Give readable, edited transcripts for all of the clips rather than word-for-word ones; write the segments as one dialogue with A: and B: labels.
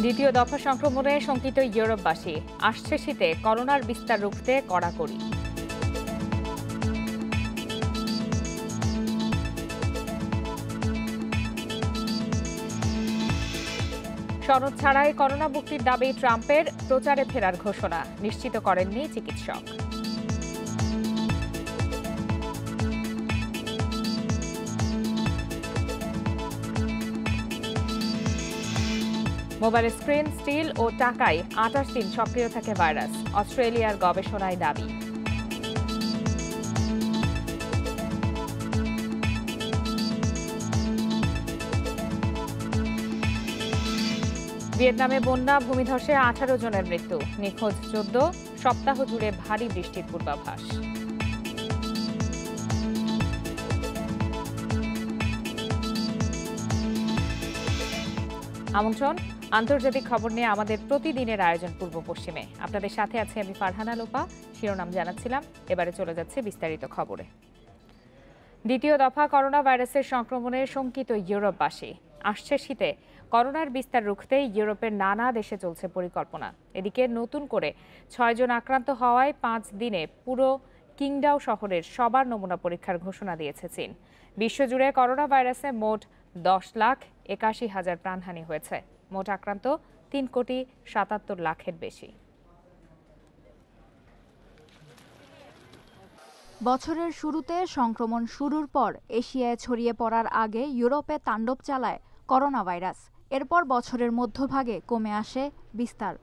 A: দ্বিতীয় দফা সংক্রমণে শঙ্কিত ইউরোপবাসী, আসছে শীতে করোনার বিস্তার রুখতে কড়াকড়ি। সনদ ছাড়াই করোনা মুক্তির দাবি ট্রাম্পের, প্রচারে ফেরার ঘোষণা নিশ্চিত করেননি চিকিৎসক। মোবাইল স্ক্রিন, স্টিল ও টাকায় 28 দিন সক্রিয় থাকে ভাইরাস, অস্ট্রেলিয়ার গবেষণায় দাবি। ভিয়েতনামে বন্যা, ভূমিধসে 18 জনের মৃত্যু, নিখোঁজ 14, সপ্তাহ জুড়ে ভারী বৃষ্টির পূর্বাভাস। আমন্ত্রণ আন্তর্জাতিক খবর নিয়ে আমাদের প্রতিদিনের আয়োজন পূর্ব পশ্চিমে। আপনাদের সাথে আছে আমি ফারহানা লোপা। শিরোনাম জানাচ্ছিলাম, এবারে চলে যাচ্ছে বিস্তারিত খবরে। দ্বিতীয় দফা করোনা ভাইরাসের সংক্রমণে শঙ্কিত ইউরোপবাসী, আসছে শীতে করোনার বিস্তার রুখতে ইউরোপের নানা দেশে চলছে পরিকল্পনা। এদিকে নতুন করে 6 জন আক্রান্ত হওয়ায় 5 দিনে পুরো কিংডাও শহরের সবার নমুনা পরীক্ষার ঘোষণা দিয়েছে চীন। বিশ্বজুড়ে করোনা ভাইরাসে মোট 10,81,000 প্রাণহানি হয়েছে। মোট আক্রান্ত 3,77,00,000-এর বেশি।
B: বছরের শুরুতে সংক্রমণ শুরুর পর এশিয়ায় ছড়িয়ে পড়ার আগে ইউরোপে তাণ্ডব চালায় করোনা ভাইরাস। এরপর বছরের মধ্যভাগে কমে আসে বিস্তার,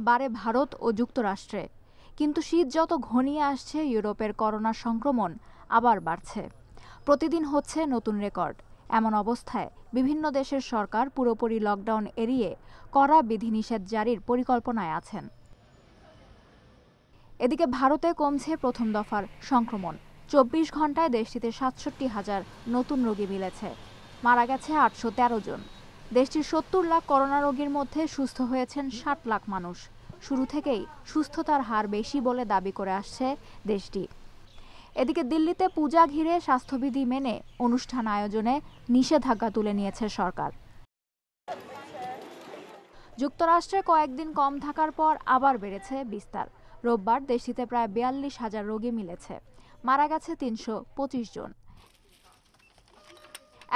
B: বাড়ে ভারত ও যুক্তরাষ্ট্রে। কিন্তু শীত যত ঘনিয়ে আসছে, ইউরোপের করোনা সংক্রমণ আবার বাড়ছে। প্রতিদিন হচ্ছে নতুন রেকর্ড। এমন অবস্থায় বিভিন্ন দেশের সরকার পুরোপুরি লকডাউন এড়িয়ে কড়া বিধিনিষেধ জারির পরিকল্পনায় আছেন। এদিকে ভারতে কমছে প্রথম দফার সংক্রমণ। 24 ঘন্টায় দেশটিতে 67,000 নতুন রোগী মিলেছে, মারা গেছে 813 জন। দেশটির 70 লাখ করোনা রোগীর মধ্যে সুস্থ হয়েছেন 60 লাখ মানুষ। শুরু থেকেই সুস্থতার হার বেশি বলে দাবি করে আসছে দেশটি। এদিকে দিল্লিতে পূজা ঘিরে স্বাস্থ্যবিধি মেনে অনুষ্ঠান আয়োজনে নিষেধাজ্ঞা তুলে নিয়েছে সরকার। যুক্তরাষ্ট্রে কয়েকদিন কম থাকার পর আবার বেড়েছে বিস্তার। রোববার দেশটিতে প্রায় 42,000 রোগী মিলেছে, মারা গেছে 325 জন।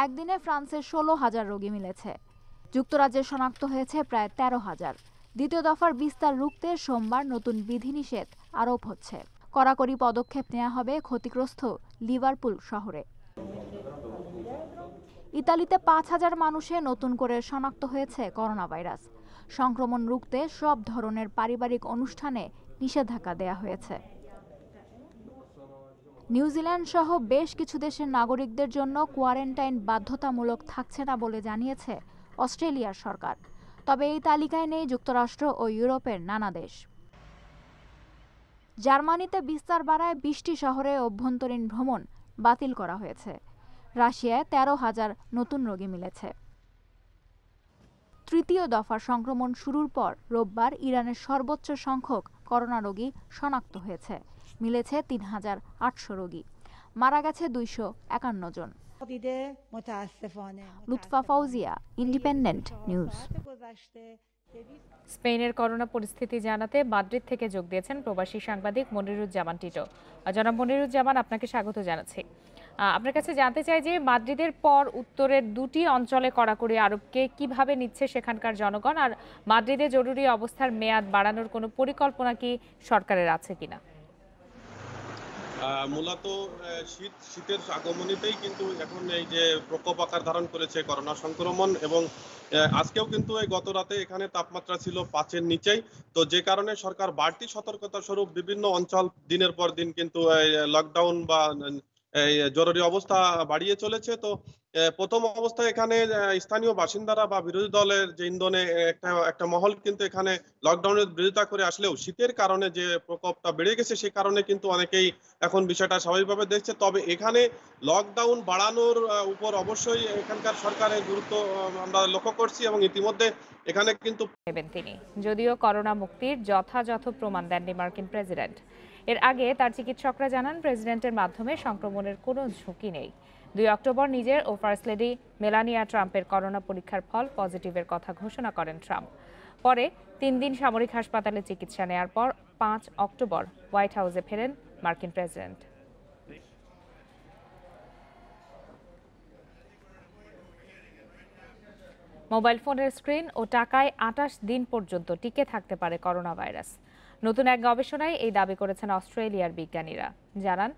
B: একদিনে ফ্রান্সের 16,000 রোগী মিলেছে। যুক্তরাজ্যে শনাক্ত হয়েছে প্রায় 13,000। দ্বিতীয় দফার বিস্তার রুখতে সোমবার নতুন বিধিনিষেধ আরোপ হচ্ছে। কড়াকড়ি পদক্ষেপ নেওয়া হবে ক্ষতিগ্রস্ত লিভারপুল শহরে। ইতালিতে 5,000 মানুষে নতুন করে শনাক্ত হয়েছে করোনা ভাইরাস। সংক্রমণ রুখতে সব ধরনের পারিবারিক অনুষ্ঠানে নিষেধাজ্ঞা দেয়া হয়েছে। নিউজিল্যান্ড সহ বেশ কিছু দেশের নাগরিকদের জন্য কোয়ারেন্টাইন বাধ্যতামূলক থাকছে না বলে জানিয়েছে অস্ট্রেলিয়ার সরকার। তবে এই তালিকায় নেই যুক্তরাষ্ট্র ও ইউরোপের নানা দেশ। জার্মানিতে বিস্তার বাড়ায় 20টি শহরে অভ্যন্তরীণ ভ্রমণ বাতিল করা হয়েছে। রাশিয়ায় 13,000 নতুন রোগী মিলেছে। তৃতীয় দফার সংক্রমণ শুরুর পর রোববার ইরানের সর্বোচ্চ সংখ্যক করোনা রোগী শনাক্ত হয়েছে, মিলেছে 3,800 রোগী, মারা গেছে 251 জন। Lutfa Fauzia, Independent News.
A: স্পেনের করোনা পরিস্থিতি জানাতে মাদ্রিদ থেকে যোগ দিয়েছেন প্রবাসী সাংবাদিক মনিরুজ্জামান টিটো। জনাব মনিরুজ্জামান, আপনাকে স্বাগত জানাচ্ছি। আপনার কাছে জানতে চাই যে মাদ্রিদের পর উত্তরের 2টি অঞ্চলে কড়াকড়ি আরোপকে কিভাবে নিচ্ছে সেখানকার জনগণ, আর মাদ্রিদে জরুরি অবস্থার মেয়াদ বাড়ানোর কোনো পরিকল্পনা কি সরকারের আছে কিনা?
C: মূলত শীতের আগমনীতেই কিন্তু এখন এই যে প্রকোপ আকার ধারণ করেছে করোনা সংক্রমণ, এবং আজকেও কিন্তু এই গত রাতে এখানে তাপমাত্রা ছিল 5-এর নিচেই। তো যে কারণে সরকার বাড়তি সতর্কতা স্বরূপ বিভিন্ন অঞ্চল দিনের পর দিন কিন্তু লকডাউন বা জরুরি অবস্থা বাড়িয়ে চলেছে। তো প্রথম অবস্থায় এখানে স্থানীয় বাসিন্দারা বা বিরোধী দলের যে ইন্ধনে একটা মহল কিন্তু এখানে লকডাউনের বিরোধিতা করে আসলেও শীতের কারণে যে প্রকোপটা বেড়ে গেছে সে কারণে কিন্তু অনেকেই এখন বিষয়টা স্বাভাবিকভাবে দেখছে। তবে এখানে লকডাউন বাড়ানোর উপর অবশ্যই এখানকার সরকারের গুরুত্ব আমরা লক্ষ্য করছি, এবং ইতিমধ্যে এখানে কিন্তু
A: তিনি যদিও করোনা মুক্তির যথাযথ প্রমাণ দেননি মার্কিন প্রেসিডেন্ট। এর আগে তার চিকিৎসকরা জানান প্রেসিডেন্টের মাধ্যমে সংক্রমণের কোনো ঝুঁকি নেই। 2 অক্টোবর নিজের ও ফার্স্ট লেডি মেলানিয়া ট্রাম্পের করোনা পরীক্ষার ফল পজিটিভের কথা ঘোষণা করেন ট্রাম্প। পরে 3 দিন সামরিক হাসপাতালে চিকিৎসা নেয়ার পর 5 অক্টোবর হোয়াইট হাউসে ফেরেন মার্কিন প্রেসিডেন্ট। মোবাইল ফোনের স্ক্রিন ও টাকায় 28 দিন পর্যন্ত টিকে থাকতে পারে করোনা ভাইরাস। নতুন এক গবেষণায় এই দাবি করেছেন অস্ট্রেলিয়ার বিজ্ঞানীরা। জানান,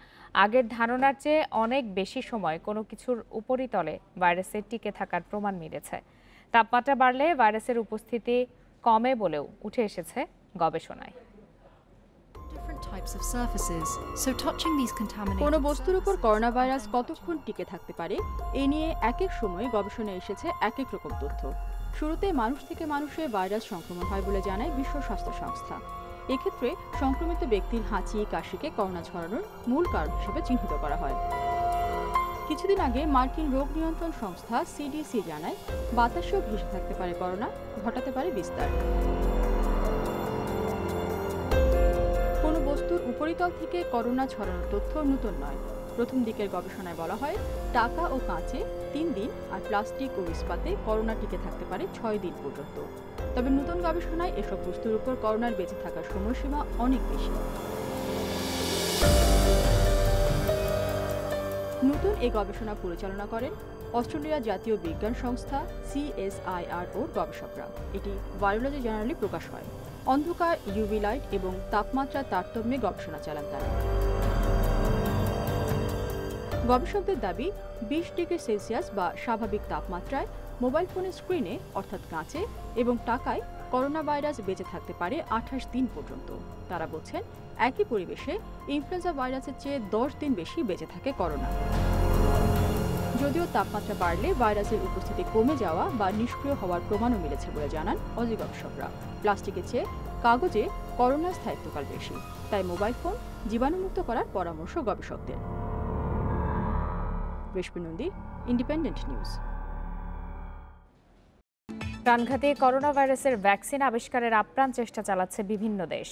A: আগের ধারণার চেয়ে অনেক বেশি সময় কোনো কিছুর উপরিতলে ভাইরাসের টিকে থাকার প্রমাণ মিলেছে। তাপমাত্রা বাড়লে ভাইরাসের উপস্থিতি কমে বলেও উঠে এসেছে গবেষণায়।
D: কোনো বস্তুর উপর করোনা ভাইরাস কতক্ষণ টিকে থাকতে পারে এ নিয়ে এক এক সময় গবেষণায় এসেছে এক এক রকম তথ্য। শুরুতে মানুষ থেকে মানুষে ভাইরাস সংক্রমণ হয় বলে জানায় বিশ্ব স্বাস্থ্য সংস্থা। এক্ষেত্রে সংক্রমিত ব্যক্তির হাঁচি কাশিকে করোনা ছড়ানোর মূল কারণ হিসেবে চিহ্নিত করা হয়। কিছুদিন আগে মার্কিন রোগ নিয়ন্ত্রণ সংস্থা সিডিসি জানায় বাতাসেও ভেসে থাকতে পারে করোনা, ঘটাতে পারে বিস্তার। কোনো বস্তুর উপরিতল থেকে করোনা ছড়ানোর তথ্য নতুন নয়। প্রথম দিকের গবেষণায় বলা হয় টাকা ও কাঁচে 3 দিন আর প্লাস্টিক ও ইস্পাতে করোনা টিকে থাকতে পারে 6 দিন পর্যন্ত। তবে নতুন গবেষণায় এসব বস্তুর উপর করোনার বেঁচে থাকার সময়সীমা অনেক বেশি। নতুন এই গবেষণা পরিচালনা করেন অস্ট্রেলিয়া জাতীয় বিজ্ঞান সংস্থা CSIROর গবেষকরা। এটি ভাইরোলজি জার্নালে প্রকাশ হয়। অন্ধকার, ইউভি লাইট এবং তাপমাত্রার তারতম্যে গবেষণা চালান তারা। গবেষকদের দাবি 20 ডিগ্রি সেলসিয়াস বা স্বাভাবিক তাপমাত্রায় মোবাইল ফোনের স্ক্রিনে অর্থাৎ কাঁচে এবং টাকায় করোনা ভাইরাস বেঁচে থাকতে পারে 28 দিন পর্যন্ত। তারা বলছেন একই পরিবেশে ইনফ্লুয়েঞ্জা ভাইরাসের চেয়ে 10 দিন বেশি বেঁচে থাকে করোনা। যদিও তাপমাত্রা বাড়লে ভাইরাসের উপস্থিতি কমে যাওয়া বা নিষ্ক্রিয় হওয়ার প্রমাণও মিলেছে বলে জানান অজি গবেষকরা। প্লাস্টিকের চেয়ে কাগজে করোনার স্থায়িত্বকাল বেশি, তাই মোবাইল ফোন জীবাণুমুক্ত করার পরামর্শ গবেষকদের। রেশমি নন্দী, ইন্ডিপেন্ডেন্ট নিউজ।
A: প্রাণঘাতী করোনা ভাইরাসের ভ্যাকসিন আবিষ্কারের আপ্রাণ চেষ্টা চালাচ্ছে বিভিন্ন দেশ।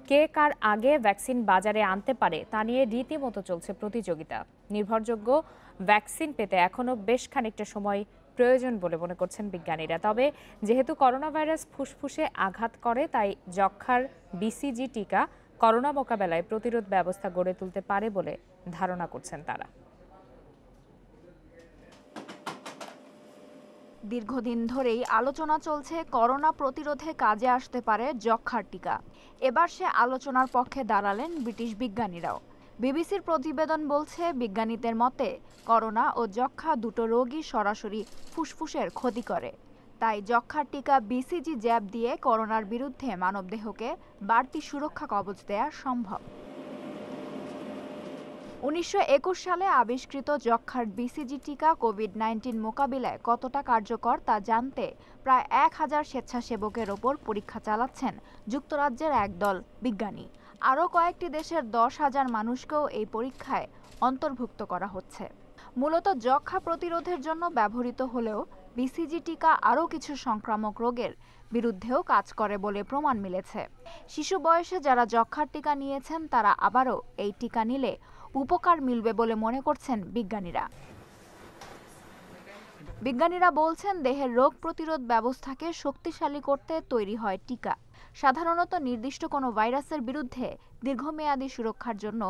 A: কে কার আগে ভ্যাকসিন বাজারে আনতে পারে তা নিয়ে রীতিমতো চলছে প্রতিযোগিতা। নির্ভরযোগ্য ভ্যাকসিন পেতে এখনো বেশ খানিকটা সময় প্রয়োজন বলে মনে করছেন বিজ্ঞানীরা। তবে যেহেতু করোনা ভাইরাস ফুসফুসে আঘাত করে, তাই যক্ষ্মার BCG টিকা করোনা মোকাবেলায় প্রতিরোধ ব্যবস্থা গড়ে তুলতে পারে বলে ধারণা করছেন তারা।
B: দীর্ঘদিন ধরেই আলোচনা চলছে করোনা প্রতিরোধে কাজে আসতে পারে যক্ষ্মার টিকা। এবার সে আলোচনার পক্ষে দাঁড়ালেন ব্রিটিশ বিজ্ঞানীরাও। বিবিসির প্রতিবেদন বলছে, বিজ্ঞানীদের মতে করোনা ও যক্ষ্মা দুটো রোগই সরাসরি ফুসফুসের ক্ষতি করে। তাই যক্ষ্মার টিকা BCG জ্যাব দিয়ে করোনার বিরুদ্ধে মানবদেহকে বাড়তি সুরক্ষা কবচ দেয়া সম্ভব। 1921 সালে আবিষ্কৃত যক্ষ্মার BCG টিকা কোভিড-19 মোকাবিলায় কতটা কার্যকর তা জানতে প্রায় 1000 স্বেচ্ছাসেবকের ওপর পরীক্ষা চালাচ্ছেন যুক্তরাজ্যের একদল বিজ্ঞানী। আরও কয়েকটি দেশের 10,000 মানুষকেও এই পরীক্ষায় অন্তর্ভুক্ত করা হচ্ছে। মূলত যক্ষ্মা প্রতিরোধের জন্য ব্যবহৃত হলেও BCG টিকা আরও কিছু সংক্রামক রোগের বিরুদ্ধেও কাজ করে বলে প্রমাণ মিলেছে। শিশু বয়সে যারা যক্ষ্মার টিকা নিয়েছেন তারা আবারও এই টিকা নিলে উপকার মিলবে বলে মনে করছেন বিজ্ঞানীরা। বিজ্ঞানীরা বলছেন, দেহের রোগ প্রতিরোধ ব্যবস্থাকে শক্তিশালী করতে তৈরি হয় টিকা। সাধারণত নির্দিষ্ট কোনো ভাইরাসের বিরুদ্ধে দীর্ঘমেয়াদী সুরক্ষার জন্য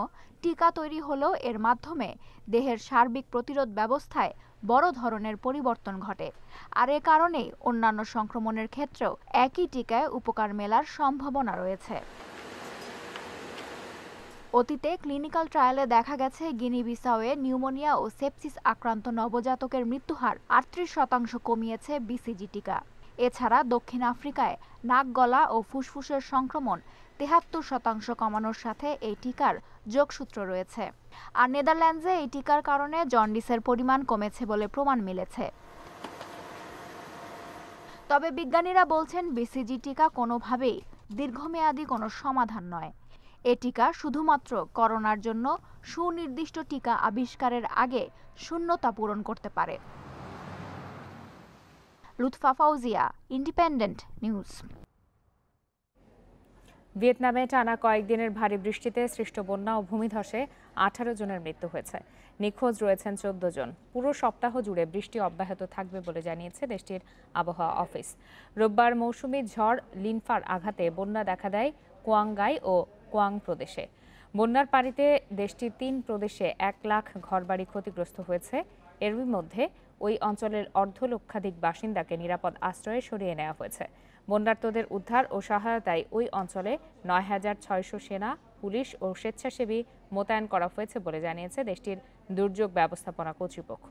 B: টিকা তৈরি হলেও এর মাধ্যমে দেহের সার্বিক প্রতিরোধ ব্যবস্থায় বড় ধরনের পরিবর্তন ঘটে। আর এ কারণেই অন্যান্য সংক্রমণের ক্ষেত্রেও একই টিকায় উপকার মেলার সম্ভাবনা রয়েছে। অতীতে ক্লিনিক্যাল ট্রায়ালে দেখা গেছে গিনি-বিসাওয়ে নিউমোনিয়া ও সেপসিস আক্রান্ত নবজাতকের মৃত্যুহার 38% কমিয়েছে BCG টিকা। এছাড়া দক্ষিণ আফ্রিকায় নাক, গলা ও ফুসফুসের সংক্রমণ 73% কমানোর সাথে এই টিকার যোগসূত্র রয়েছে। আর নেদারল্যান্ডসে এই টিকার কারণে জন্ডিসের পরিমাণ কমেছে বলে প্রমাণ মিলেছে। তবে বিজ্ঞানীরা বলছেন, BCG টিকা কোনোভাবেই দীর্ঘমেয়াদী কোনো সমাধান নয়। এ টিকা শুধুমাত্র করোনার জন্য সুনির্দিষ্ট টিকা আবিষ্কারের আগে শূন্যতা পূরণ করতে পারে। Lutfa Fauzia, Independent News.
A: ভিয়েতনামে টানা কয়েকদিনের ভারী বৃষ্টিতে সৃষ্ট বন্যা ও ভূমিধসে 18 জনের মৃত্যু হয়েছে। নিখোঁজ রয়েছেন 14 জন। পুরো সপ্তাহ জুড়ে বৃষ্টি অব্যাহত থাকবে বলে জানিয়েছে দেশটির আবহাওয়া অফিস। রোববার মৌসুমী ঝড় লিনফার আঘাতে বন্যা দেখা দেয় কোয়াংগাই ও কোয়াং প্রদেশে। বন্যার পানিতে দেশটির 3 প্রদেশে 1 লাখ ঘরবাড়ি ক্ষতিগ্রস্ত হয়েছে। এর মধ্যে ওই অঞ্চলের অর্ধলক্ষাধিক বাসিন্দাকে নিরাপদ আশ্রয়ে সরিয়ে নেওয়া হয়েছে। বন্যার্তদের উদ্ধার ও সহায়তায় ওই অঞ্চলে 9,600 সেনা, পুলিশ ও স্বেচ্ছাসেবী মোতায়েন করা হয়েছে বলে জানিয়েছে দেশটির দুর্যোগ ব্যবস্থাপনা কর্তৃপক্ষ।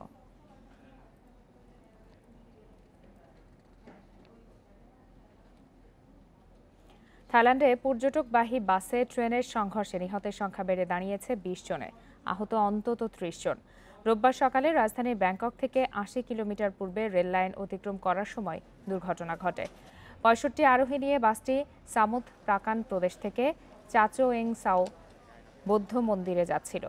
A: থাইল্যান্ডে পর্যটকবাহী বাসে ট্রেনের সংঘর্ষে নিহতের সংখ্যা বেড়ে দাঁড়িয়েছে 20 জনে, আহত অন্তত 30 জন। রোববার সকালে রাজধানী ব্যাংকক থেকে 80 কিলোমিটার পূর্বে রেল লাইন অতিক্রম করার সময় দুর্ঘটনা ঘটে। 65 আরোহী নিয়ে বাসটি সামুদ প্রাকান প্রদেশ থেকে চাচোয়েং সাও বৌদ্ধ মন্দিরে যাচ্ছিল।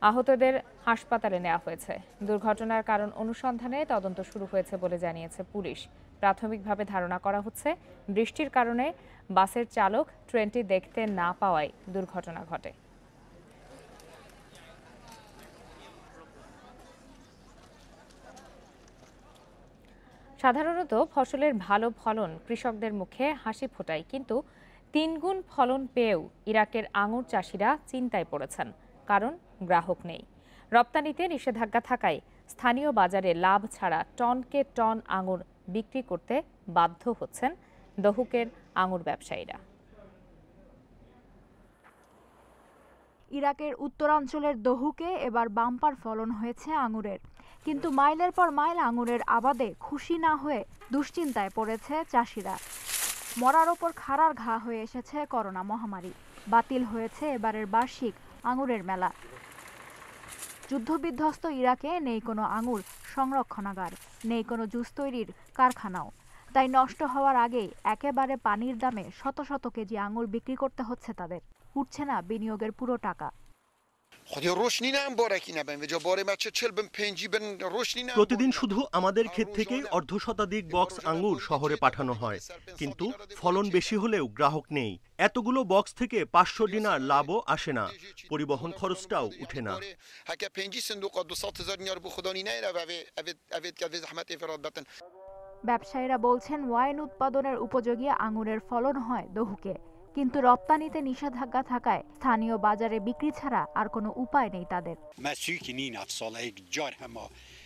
A: আহতদের হাসপাতালে নেওয়া হয়েছে। দুর্ঘটনার কারণ অনুসন্ধানে তদন্ত শুরু হয়েছে বলে জানিয়েছে পুলিশ। প্রাথমিকভাবে ধারণা করা হচ্ছে বৃষ্টির কারণে বাসের চালক ট্রেনটি দেখতে না পাওয়ায় দুর্ঘটনা ঘটে। সাধারণত ফসলের ভালো ফলন কৃষকদের মুখে হাসি ফোটায়, কিন্তু 3 গুণ ফলন পেয়েও ইরাকের আঙুর চাষিরা চিন্তায় পড়েছেন, কারণ গ্রাহক নেই। রপ্তানিতে নিষেধাজ্ঞা থাকায় স্থানীয় বাজারে লাভ ছাড়া টনকে টন আঙুর বিক্রি করতে বাধ্য হচ্ছেন দহুকের আঙুর ব্যবসায়ীরা।
B: ইরাকের উত্তরাঞ্চলের দহুকে এবার বাম্পার ফলন হয়েছে আঙুরের, কিন্তু মাইলের পর মাইল আঙুরের আবাদে খুশি না হয়ে দুশ্চিন্তায় পড়েছে চাষিরা। মরার ওপর খাড়ার ঘা হয়ে এসেছে করোনা মহামারী। বাতিল হয়েছে এবারের বার্ষিক আঙুরের মেলা। যুদ্ধবিধ্বস্ত ইরাকে নেই কোনো আঙুর সংরক্ষণাগার, নেই কোনো জুস তৈরির কারখানাও। তাই নষ্ট হওয়ার আগেই একেবারে পানির দামে শত শত কেজি আঙুর বিক্রি করতে হচ্ছে তাদের। উঠছে না বিনিয়োগের পুরো টাকা।
E: প্রতিদিন শুধু আমাদের ক্ষেত থেকেই অর্ধশতাধিক বক্স আঙ্গুর শহরে পাঠানো হয়, কিন্তু ফলন বেশি হলেও গ্রাহক নেই। এতগুলো বক্স থেকে 500 দিনার লাভও আসে না, পরিবহন খরচটাও উঠে না।
B: ব্যবসায়ীরা বলছেন ওয়াইন উৎপাদনের উপযোগী আঙুরের ফলন হয় দহুকে, কিন্তু রপ্তানিতে নিষেধাজ্ঞা থাকায় স্থানীয় বাজারে বিক্রি ছাড়া আর কোনো উপায় নেই তাদের।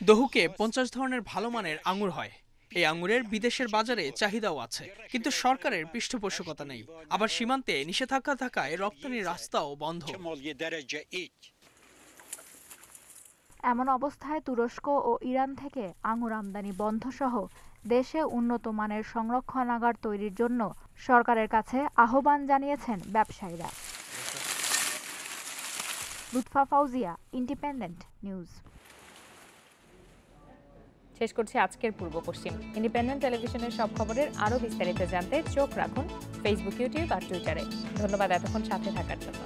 F: দহুকে 50 ধরনের ভালো মানের আঙুর হয়। এই আঙুরের বিদেশের বাজারে চাহিদাও আছে, কিন্তু সরকারের পৃষ্ঠপোষকতা নেই। আবার সীমান্তে নিষেধাজ্ঞা থাকায় রপ্তানির রাস্তাও বন্ধ।
B: এমন অবস্থায় তুরস্ক ও ইরান থেকে আঙুর আমদানি বন্ধ সহ দেশে উন্নত মানের সংরক্ষণাগার তৈরির জন্য সরকারের কাছে আহ্বান জানিয়েছেন ব্যবসায়ীরা। Lutfa Fauzia, Independent news.
A: শেষ করছি আজকের পূর্ব পশ্চিম। ইন্ডিপেন্ডেন্ট টেলিভিশনের সব খবরের আরও বিস্তারিত জানতে চোখ রাখুন ফেসবুক, ইউটিউব আর টুইটারে। ধন্যবাদ এতক্ষণ সাথে থাকার জন্য।